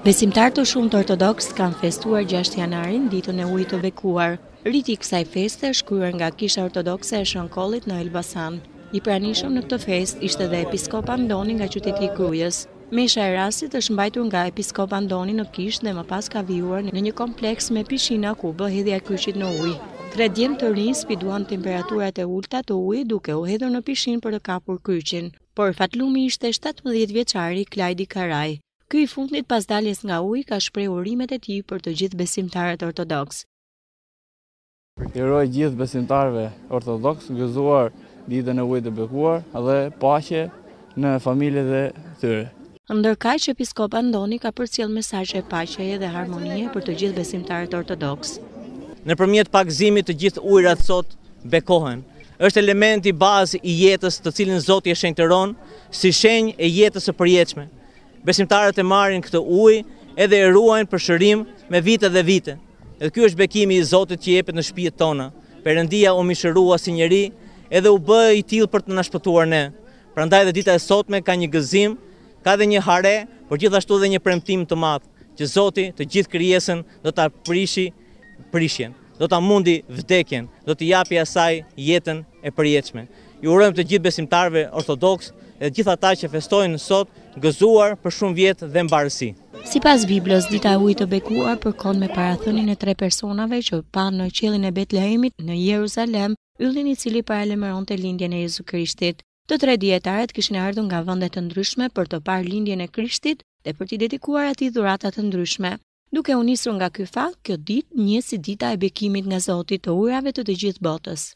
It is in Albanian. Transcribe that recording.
Besimtarë të shumtë ortodoks kanë festuar 6 janarin, ditën e ujit të bekuar. Riti i kësaj feste është kryer nga Kisha Ortodokse e Shënkollit në Elbasan. I pranishëm në këtë festë ishte dhe episkop Andoni nga qyteti i Krujës. Mesha e rastit është mbajtur nga episkop Andoni në Kishë dhe më pas ka vijuar në një kompleks me pishina ku bë hedhja e kryqit në ujë. 3 djemë të rinj spiduan temperaturat e ulta të ujit duke u hedhur në pishinë për të kapur kryqin. Por fatlumi ishte 17 vjeçari Klajdi Karaj. Ky i fundit pas daljes nga uji ka shprehur urimet e tij për të gjithë besimtarët ortodoks. Uroj gjithë besimtarëve ortodoks gëzuar ditën e ujit të bekuar dhe paqe në familjet e tyre. Ndërkaq episkop Andoni ka përcjell mesazhe paqeje dhe harmonie për të gjithë besimtarët ortodoks. Nëpërmjet pakëzimit të gjithë ujërat sot bekohen. Është elementi bazë i jetës të cilin Zoti e shenjtëron si shenjë e jetës së përjetshme. Besimtarët e marrin këtë ujë edhe e ruajnë për shërim me vite dhe vite. Dhe ky është bekimi i Zotit që jepet në shtëpitë tona. Perëndia u mishërua si njeri edhe u bë i tillë për të na shpëtuar ne. Prandaj dhe dita e sotme ka një gëzim, ka dhe një hare, por gjithashtu edhe një premtim të madh, që Zoti të gjithë krijesën do ta prishjen, do ta mundi vdekjen, do t'i japi asaj jetën e përjetshme. Ju urojmë të gjithë besimtarëve ortodoks dhe gjithë ata që festojnë sot gëzuar për shumë vjet dhe mbarësi. Sipas Biblës, dita e ujit të bekuar përkon me parathënien e 3 personave që panë në qiellin e Betlehemit në Jeruzalem, yllin i cili paralajmëronte lindjen e Jezu Krishtit. Të 3 dietaret kishin ardhur nga vende të ndryshme për të parë lindjen e Krishtit dhe për t'i dedikuar atij dhurata të ndryshme. Duke u nisur nga ky fakt, kjo ditë njihet si dita e bekimit nga Zoti të ujrave të gjithë botës.